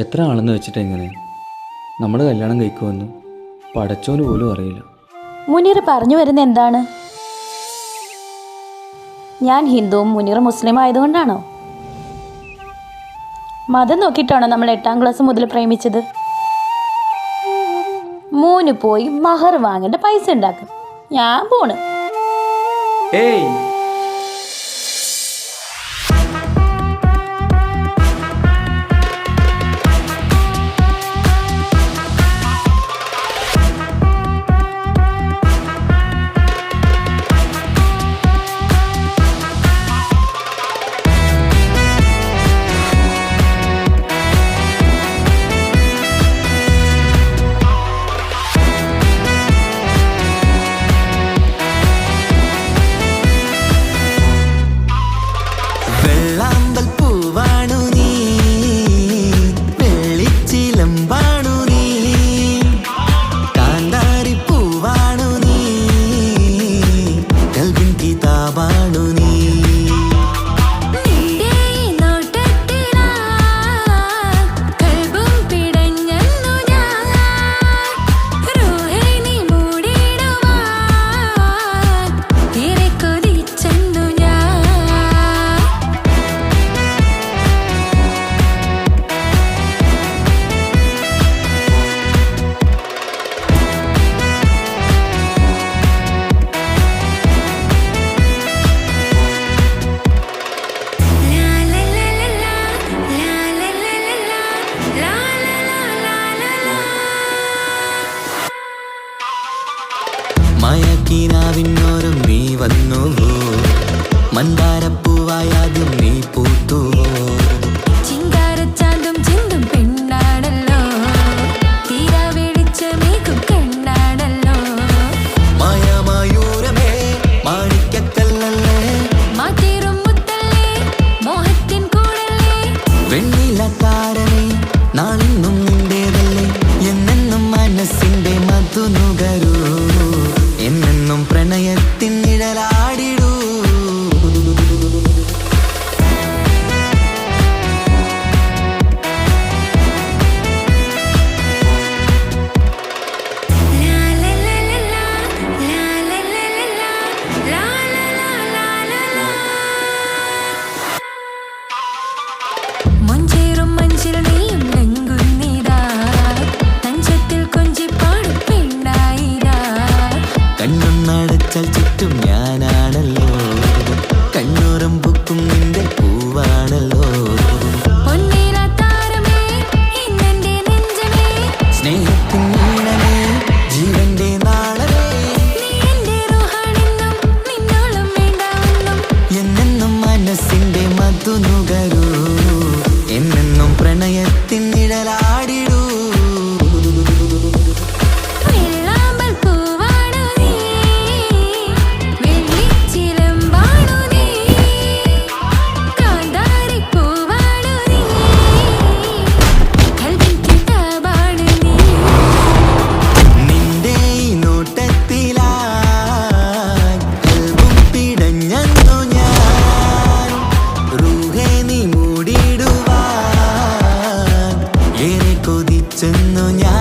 എത്ര ആളെന്ന് വെച്ചിട്ട് എങ്ങനെ നമ്മൾ കല്യാണം കഴിക്കുമെന്ന് പടച്ചോന് പോലും അറിയില്ല. മുനീർ പറഞ്ഞു വരുന്ന എന്താണ്? ഞാൻ ഹിന്ദുവും മുനീർ മുസ്ലിം ആയതുകൊണ്ടാണോ? മതം നോക്കിയിട്ടാണോ നമ്മൾ 8ാം ക്ലാസ് മുതൽ പ്രേമിച്ചത്? മൂന്ന് പോയി മഹർ വാങ്ങേണ്ട പൈസ ഉണ്ടാക്കും. ഞാൻ പോണ്. ഏയ് മയക്കിനാവിന്നോരും നീ വന്നുവോ, മന്ദാരപ്പൂവായാതും നീ പൂത്തുവോ. ചിങ്കാരച്ചാന്തും ചിന്തും പെണ്ണാണല്ലോ, തീരാ വെളിച്ചമേകും കണ്ണാണല്ലോ. മയമയൂരമേ മാണിക്കക്കല്ലല്ലേ, മാറ്റേറും മുത്തല്ലേ മോഹത്തിൻ കൂടല്ലേ. വെണ്ണിലത്താരമേ നാളിന്നും നിന്റേതല്ലേ, എന്നെന്നും മനസ്സിന്റെ മധുനുകരൂ, എന്നെന്നും പ്രണയത്തിൻ നിഴലാടിടൂ. മഞ്ചേറും മഞ്ചിൽ നീയും ലംഘുന്നിതാ, തഞ്ചത്തിൽ കൊഞ്ചിപ്പാടും പെണ്ണായിരാ. കണ്ണൊന്നടച്ചാൽ ചുറ്റും ഞാനാണല്ലോ, കണ്ണൂറും ബുക്കും നിന്റെ പൂവാണല്ലോ. പൊന്നീരാത്താരമേ ഇന്നെന്റെ നെഞ്ചമേ, സ്നേഹത്തിൻ നീളമേ ജീവന്റെ നാളമേ, നീ എന്റെ റൂഹാണെന്നും നിന്നോളം വേണ്ടാവെന്നും. എന്നെന്നും മനസ്സിന്റെ മധുനുകരൂ, എന്നെന്നും പ്രണയത്തിൻ നിഴലാടിടൂ. വെള്ളാമ്പൽ പൂവാണു നീ, വെള്ളിച്ചിലമ്പാണു നീ, കാന്താരി പൂവാണു നീ, കൽവിൻ കിതാബാണു നീ. നിന്റെ ഈ നോട്ടത്തിലായി കൽബും പിടഞ്ഞെന്നു ഞാൻ, റൂഹേ നീ മൂടിടുവാൻ ഏറെ കൊതിച്ചെന്നു ഞാൻ.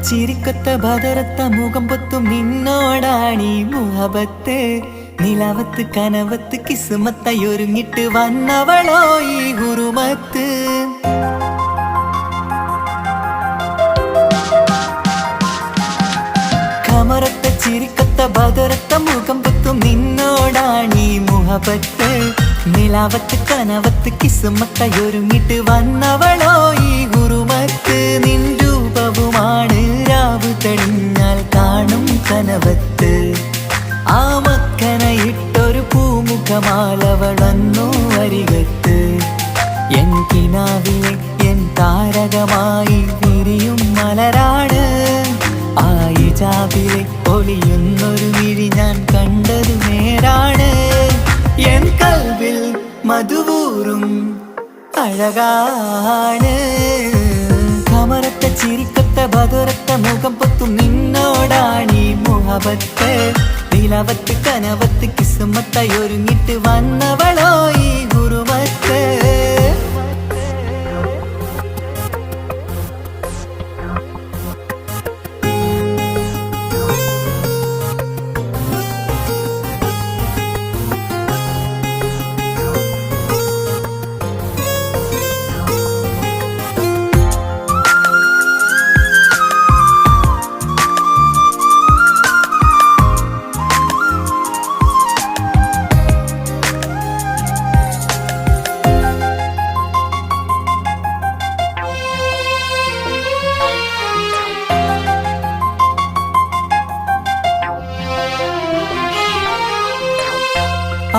ചിരിക്കൊത്ത ബദറത്ത മുഖം പൊത്തും നിന്നോടാണീ മുഹബത്ത്. നിലവത്ത് കനവത്ത് കിസ്മത്തായി ഒരുങ്ങിട്ട് വന്നവളോ ഈ ഗുരുമത്ത്. കമറത്ത ചിരിക്കത്ത ബദറത്ത മുഖം പുത്തും നിന്നോടാണീ മുഹബത്ത്. നിലാവത്ത് കനവത്ത് കിസ്മത്തായി ഒരുങ്ങിട്ട് വന്നവളോ ഈ ഗുരുമത്ത്. നിൻ രൂപവുമാണ് രാവ് തെളിഞ്ഞാൽ കാണും കനവത്ത്. ആ മക്കനയിട്ടൊരു പൂമുഖമാലവളന്നു അരികത്ത്. എൻ കിനാവിലെ എൻ താരകമായി വിരിയും മലരാണ്. ആ ഇജാബിലെ ഒളിയുന്നൊരു മിഴി ഞാൻ കണ്ടത് നേരാണ്. എൻ കൽവിൽ മധുവൂറും അഴകാണ്. കമറത്ത ചിരിക്കത്ത ബദറത്ത മുഖം പൊത്തും നിന്നോടാണീ മുഹബത്ത്. നിലവത്ത് കനവത്ത് കിസ്മത്തായി ഒരുങ്ങിട്ട് വന്നവളോ ഈ ഗുരുമത്ത്.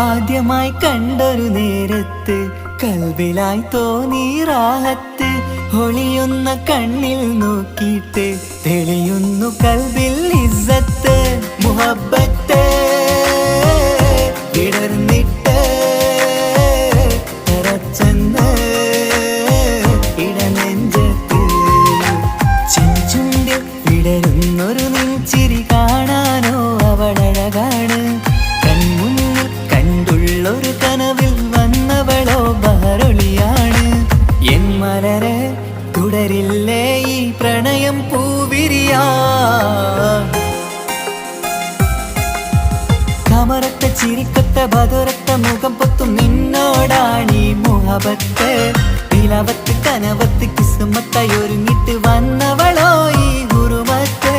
ആദ്യമായി കണ്ടൊരു നേരത്ത് കൽബിലായി തോന്നി റാഹത്ത്. ഒളിയുന്ന കണ്ണിൽ നോക്കിയിട്ട് തെളിയുന്നു കൽബിൽ ഇസ്സത്ത്. മുഹബ്ബത്ത് വിടർന്നിട്ട് തറച്ചെന്ന് ഇടനെഞ്ചത്ത്. ചെഞ്ചുണ്ടിൽ വിടരുന്നൊരു നെഞ്ചിരി കാണാനോ അവളഴകാണ്. കണ്ടുള്ളൊരു കനവിൽ വന്നവളോ ബഹറൊളിയാണ്. എൻ മലരെ തുടരില്ലേ ഈ പ്രണയം പൂവിരിയാ. കമറത്ത ചിരിക്കത്ത ബദറത്ത മുഖം പൊത്തും നിന്നോടാണീ മുഹബത്ത്. നിലവത്ത് കനവത്ത് കിസ്മത്തായി ഒരുങ്ങിട്ട് വന്നവളോ ഈ ഗുരുമത്ത്.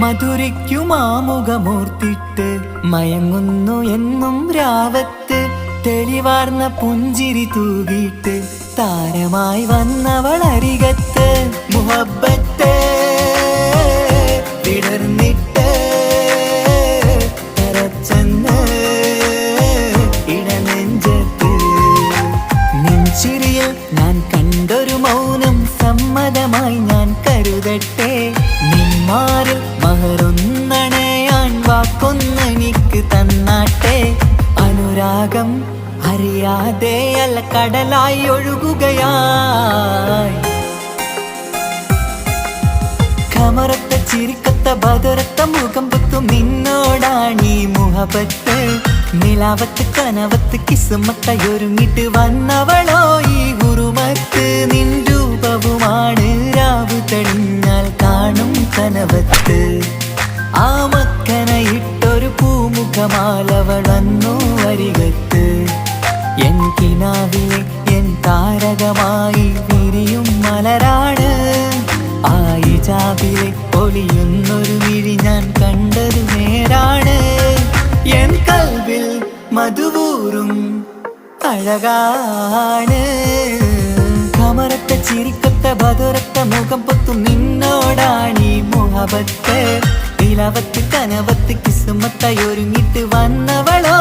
മധുരയ്ക്കുമാമുഖമോർത്തിട്ട് മയങ്ങുന്നു എന്നും രാവത്ത്. തെളിവാർന്ന പുഞ്ചിരി തൂകിയിട്ട് താരമായി വന്നവൾ അരികത്ത്. മുഹബ്ബത്ത് വിടർന്നിട്ട് തറച്ചെന്ന് ഇടനെഞ്ചത്ത്. നെഞ്ചിരിയിൽ ഞാൻ കണ്ടൊരു മൗനം സമ്മതമായി ഞാൻ കരുതട്ടെ. നിന്മാരിൽ മഹറൊന്നണയാൻ വാക്കൊന്നെനിക്ക് തന്നാട്ടെ. അനുരാഗം അറിയാതെ അല്ല കടലായി ഒഴുകുകയായി. കമറത്ത ചിരിക്കത്ത ബദറത്ത മുഖം പുത്തും നിന്നോടാണീ മുഹബത്ത്. നിലാവത്ത് കനവത്ത് കിസ്മത്തായി ഒരുങ്ങിട്ട് വന്നവളോ ഈ ഗുരുമത്ത്. നിൻ രൂപവുമാണ് രാവ് തെളിഞ്ഞാൽ കാണും കനവത്ത്. ആ മക്കനയിട്ടൊരു പൂമുഖമാലവളന്നു അരികത്ത്. എൻ കിനാവിലെ എൻ താരകമായി വിരിയും മലരാണ്. ആ ഇജാബിലെ ഒളിയുന്നൊരു മിഴി ഞാൻ കണ്ടത് നേരാണ്. എൻ കൽവിൽ മധുവൂറും അഴകാണ്. കമറത്ത ചിരിക്കത്ത ബദറത്ത മുഖം പൊത്തും നിന്നോടാണീ മുഹബത്ത്. നിലവത്ത് കനവത്ത് കിസ്മത്തായി ഒരുങ്ങിട്ട് വന്നവളോ